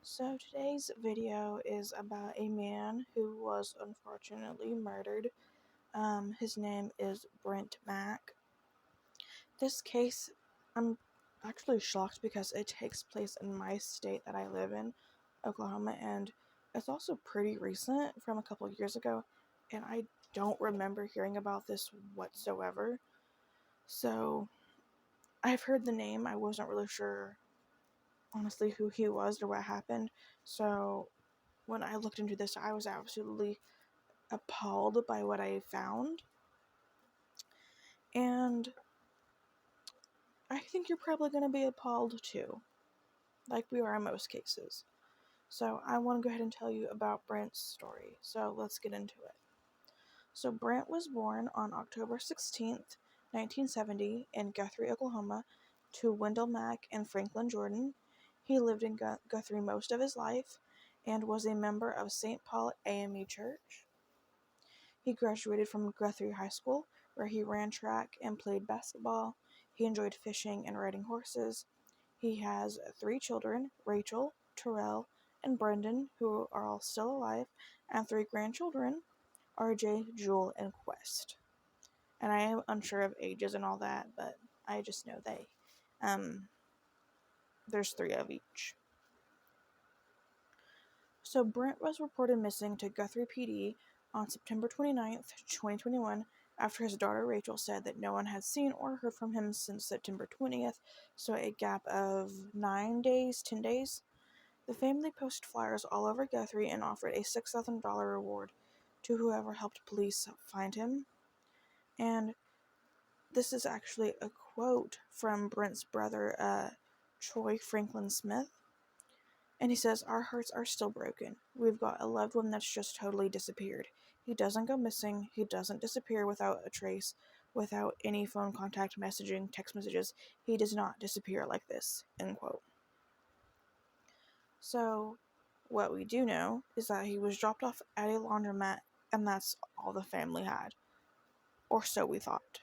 So today's video is about a man who was unfortunately murdered. His name is Brent Mack. This case, I'm actually shocked because it takes place in my state that I live in, Oklahoma, and it's also pretty recent from a couple years ago, and I don't remember hearing about this whatsoever. So I've heard the name. I wasn't really sure, honestly, who he was or what happened. So when I looked into this, I was absolutely appalled by what I found. And I think you're probably going to be appalled too, like we are in most cases. So I want to go ahead and tell you about Brent's story. So let's get into it. So Brent was born on October 16th, 1970 in Guthrie, Oklahoma, to Wendell Mack and Franklin Jordan. He lived in Guthrie most of his life and was a member of St. Paul AME Church. He graduated from Guthrie High School, where he ran track and played basketball. He enjoyed fishing and riding horses. He has 3 children, Rachel, Terrell, and Brendan, who are all still alive, and 3 grandchildren, RJ, Jewel, and Quest. And I am unsure of ages and all that, but I just know um, there's 3 of each. So Brent was reported missing to Guthrie PD on September 29th, 2021, after his daughter Rachel said that no one had seen or heard from him since September 20th, so a gap of 10 days. The family posted flyers all over Guthrie and offered a $6,000 reward to whoever helped police find him. And this is actually a quote from Brent's brother, Troy Franklin Smith. And he says, "Our hearts are still broken. We've got a loved one that's just totally disappeared. He doesn't go missing. He doesn't disappear without a trace, without any phone contact, messaging, text messages. He does not disappear like this." End quote. So, what we do know is that he was dropped off at a laundromat, and that's all the family had. Or so we thought.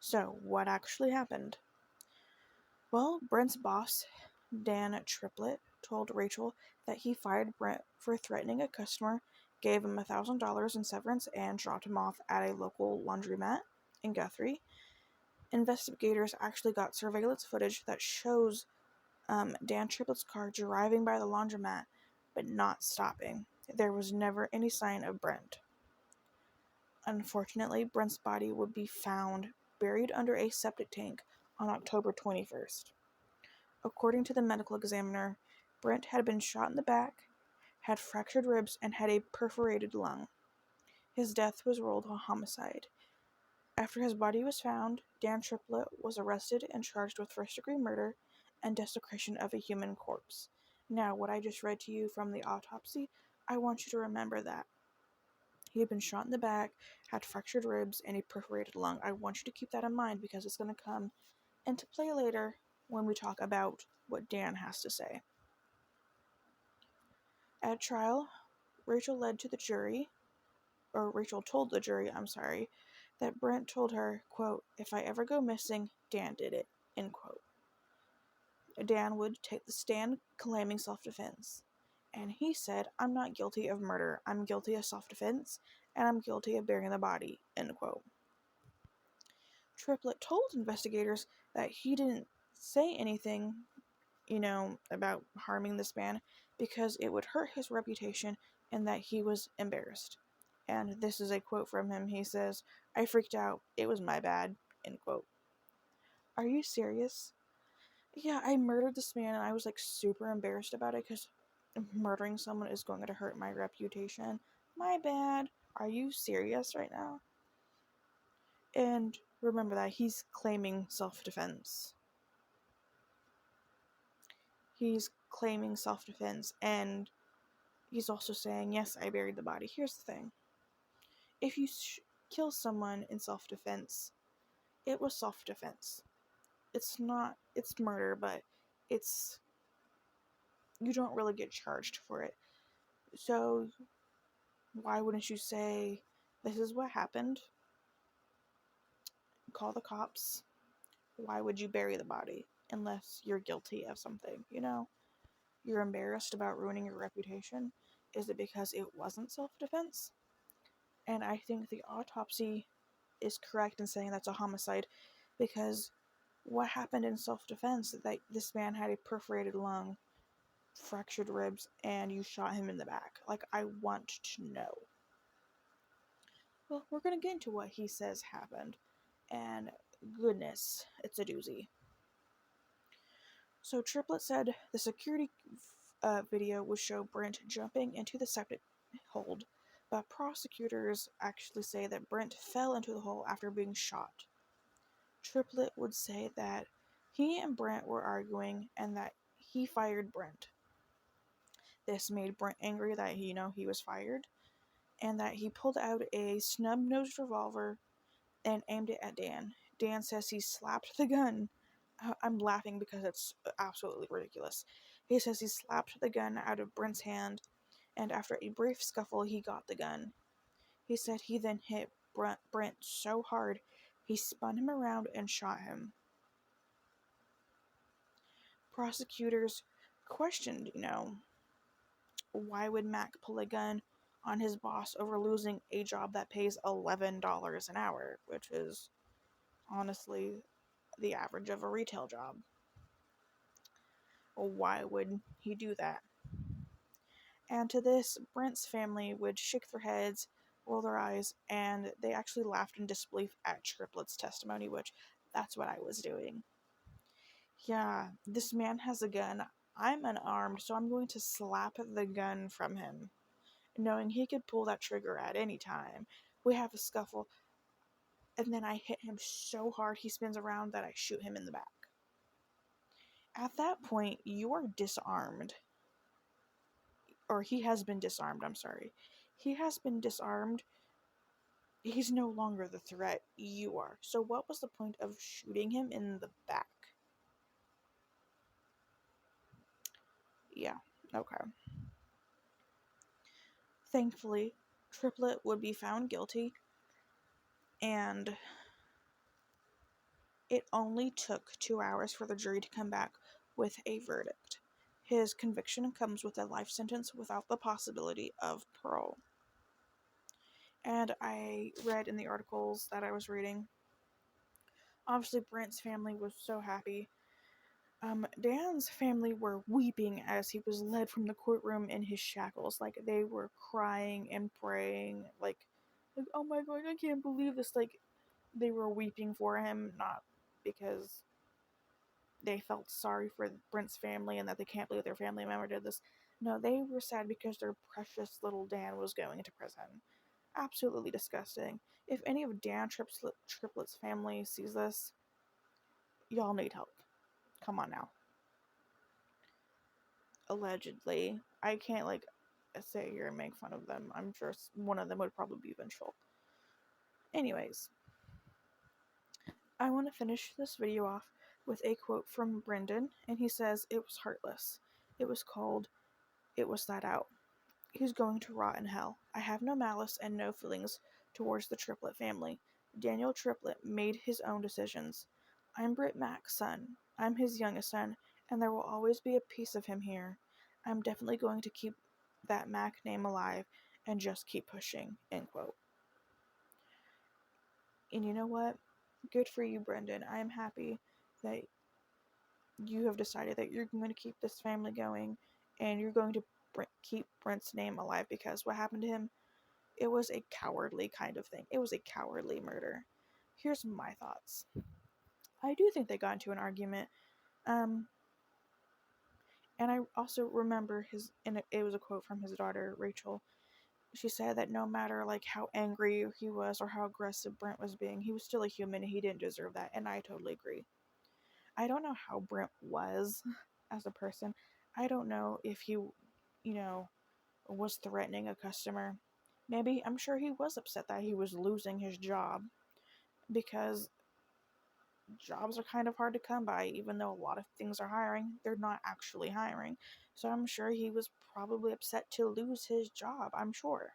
So, what actually happened? Well, Brent's boss, Dan Triplett, told Rachel that he fired Brent for threatening a customer, gave him $1,000 in severance, and dropped him off at a local laundromat in Guthrie. Investigators actually got surveillance footage that shows Dan Triplett's car driving by the laundromat, but not stopping. There was never any sign of Brent. Unfortunately, Brent's body would be found buried under a septic tank on October 21st. According to the medical examiner, Brent had been shot in the back, had fractured ribs, and had a perforated lung. His death was ruled a homicide. After his body was found, Dan Triplett was arrested and charged with first-degree murder and desecration of a human corpse. Now, what I just read to you from the autopsy, I want you to remember that. He had been shot in the back, had fractured ribs, and a perforated lung. I want you to keep that in mind because it's going to come into play later when we talk about what Dan has to say. At trial, Rachel told the jury, that Brent told her, quote, "If I ever go missing, Dan did it," end quote. Dan would take the stand claiming self-defense. And he said, "I'm not guilty of murder. I'm guilty of self-defense, and I'm guilty of burying the body," end quote. Triplett told investigators that he didn't say anything, about harming this man because it would hurt his reputation and that he was embarrassed. And this is a quote from him. He says, "I freaked out. It was my bad," end quote. Are you serious? Yeah, I murdered this man and I was super embarrassed about it because murdering someone is going to hurt my reputation. My bad. Are you serious right now? And remember that he's claiming self-defense. He's claiming self-defense, and he's also saying, "Yes, I buried the body." Here's the thing. If you kill someone in self-defense, it was self-defense. It's murder, but you don't really get charged for it. So why wouldn't you say, "This is what happened. Call the cops." Why would you bury the body unless you're guilty of something, you're embarrassed about ruining your reputation? Is it because it wasn't self-defense? And I think the autopsy is correct in saying that's a homicide, because what happened in self-defense, that this man had a perforated lung, fractured ribs, and you shot him in the back. Like, I want to know. Well, we're going to get into what he says happened. And goodness, it's a doozy. So Triplet said the security video would show Brent jumping into the septic hold, but prosecutors actually say that Brent fell into the hole after being shot. Triplet would say that he and Brent were arguing and that he fired Brent. This made Brent angry that he was fired, and that he pulled out a snub-nosed revolver and aimed it at Dan. Dan says he slapped the gun. I'm laughing because it's absolutely ridiculous. He says he slapped the gun out of Brent's hand, and after a brief scuffle, he got the gun. He said he then hit Brent so hard, he spun him around and shot him. Prosecutors questioned, why would Mack pull a gun on his boss over losing a job that pays $11 an hour, which is honestly the average of a retail job. Why would he do that? And to this, Brent's family would shake their heads, roll their eyes, and they actually laughed in disbelief at Triplet's testimony, which that's what I was doing. Yeah, this man has a gun. I'm unarmed, so I'm going to slap the gun from him, knowing he could pull that trigger at any time. We have a scuffle, and then I hit him so hard he spins around that I shoot him in the back. At that point, you are disarmed. Or he has been disarmed, I'm sorry. He has been disarmed. He's no longer the threat. You are. So what was the point of shooting him in the back? Yeah, okay. Thankfully, Triplet would be found guilty, and it only took 2 hours for the jury to come back with a verdict. His conviction comes with a life sentence without the possibility of parole. And I read in the articles that I was reading, obviously Brent's family was so happy. Dan's family were weeping as he was led from the courtroom in his shackles. Like, they were crying and praying, like, oh my god, I can't believe this. Like, they were weeping for him, not because they felt sorry for Brent's family and that they can't believe their family member did this. No, they were sad because their precious little Dan was going into prison. Absolutely disgusting. If any of Dan Triplet's family sees this, y'all need help. Come on now. Allegedly. I can't, sit here and make fun of them. I'm sure one of them would probably be vengeful. Anyways, I want to finish this video off with a quote from Brendan, and he says, "It was heartless. It was cold. It was that out. He's going to rot in hell. I have no malice and no feelings towards the Triplet family. Daniel Triplet made his own decisions. I'm Britt Mack's son. I'm his youngest son, and there will always be a piece of him here. I'm definitely going to keep that Mack name alive and just keep pushing." End quote. And you know what? Good for you, Brendan. I am happy that you have decided that you're going to keep this family going and you're going to keep Brent's name alive, because what happened to him, it was a cowardly kind of thing. It was a cowardly murder. Here's my thoughts. I do think they got into an argument. And I also remember it was a quote from his daughter, Rachel. She said that no matter how angry he was or how aggressive Brent was being, he was still a human and he didn't deserve that. And I totally agree. I don't know how Brent was as a person. I don't know if he, was threatening a customer. Maybe, I'm sure he was upset that he was losing his job, because jobs are kind of hard to come by. Even though a lot of things are hiring, they're not actually hiring. So I'm sure he was probably upset to lose his job, I'm sure.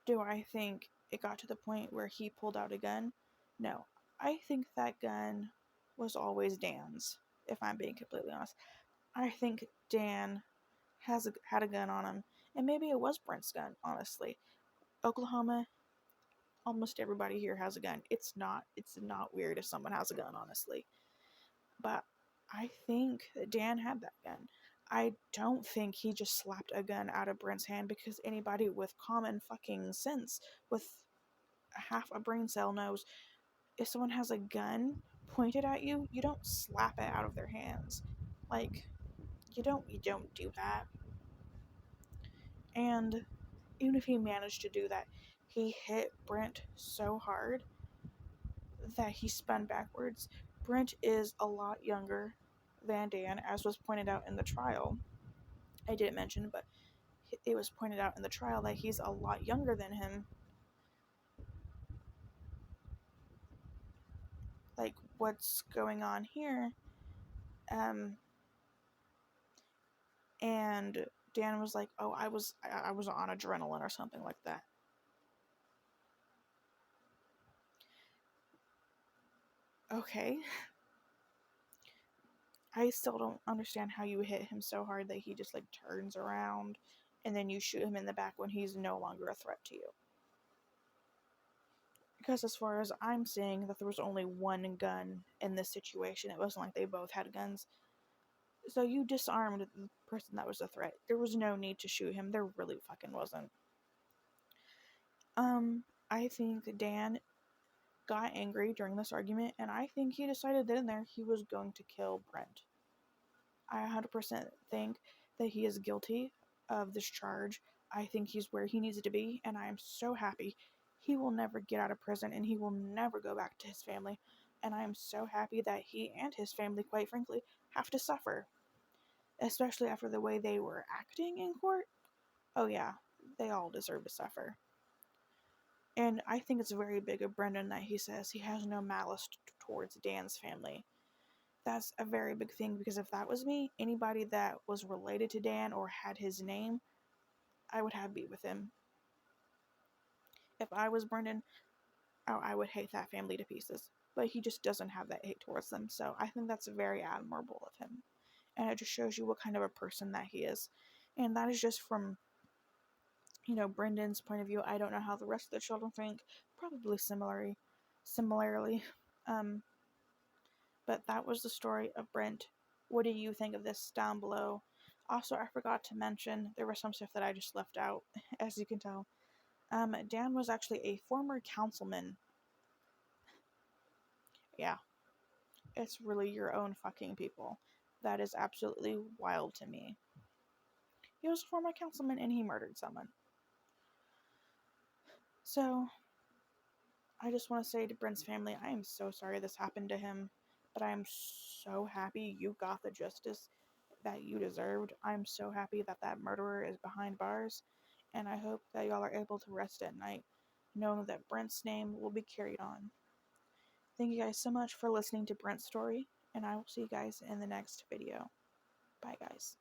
Do I think it got to the point where he pulled out a gun? No. I think that gun was always Dan's, if I'm being completely honest. I think Dan had a gun on him, and maybe it was Brent's gun. Honestly, Oklahoma, almost everybody here has a gun. It's not weird if someone has a gun, honestly. But I think Dan had that gun. I don't think he just slapped a gun out of Brent's hand, because anybody with common fucking sense, with half a brain cell, knows if someone has a gun pointed at you, you don't slap it out of their hands. Like, you don't do that. And even if he managed to do that, he hit Brent so hard that he spun backwards. Brent is a lot younger than Dan, as was pointed out in the trial. I didn't mention, but it was pointed out in the trial that he's a lot younger than him. Like, what's going on here? And Dan was like, "Oh, I was on adrenaline or something like that." Okay. I still don't understand how you hit him so hard that he just like turns around and then you shoot him in the back when he's no longer a threat to you. Because as far as I'm seeing, that there was only one gun in this situation. It wasn't like they both had guns. So you disarmed the person that was a threat. There was no need to shoot him. There really fucking wasn't. I think Dan got angry during this argument, and I think he decided then and there he was going to kill Brent. I 100% think that he is guilty of this charge. I think he's where he needs to be, and I am so happy he will never get out of prison and he will never go back to his family. And I am so happy that he and his family, quite frankly, have to suffer, especially after the way they were acting in court. Oh, yeah, they all deserve to suffer. And I think it's very big of Brendan that he says he has no malice towards Dan's family. That's a very big thing, because if that was me, anybody that was related to Dan or had his name, I would have beef with him. If I was Brendan, I would hate that family to pieces. But he just doesn't have that hate towards them, so I think that's very admirable of him. And it just shows you what kind of a person that he is. And that is just from, Brendan's point of view. I don't know how the rest of the children think. Probably similarly. Um, But that was the story of Brent. What do you think of this down below? Also, I forgot to mention, there was some stuff that I just left out, as you can tell. Dan was actually a former councilman. Yeah, it's really your own fucking people. That is absolutely wild to me. He was a former councilman and he murdered someone. So, I just want to say to Brent's family, I am so sorry this happened to him, but I am so happy you got the justice that you deserved. I'm so happy that that murderer is behind bars, and I hope that y'all are able to rest at night knowing that Brent's name will be carried on. Thank you guys so much for listening to Brent's story, and I will see you guys in the next video. Bye, guys.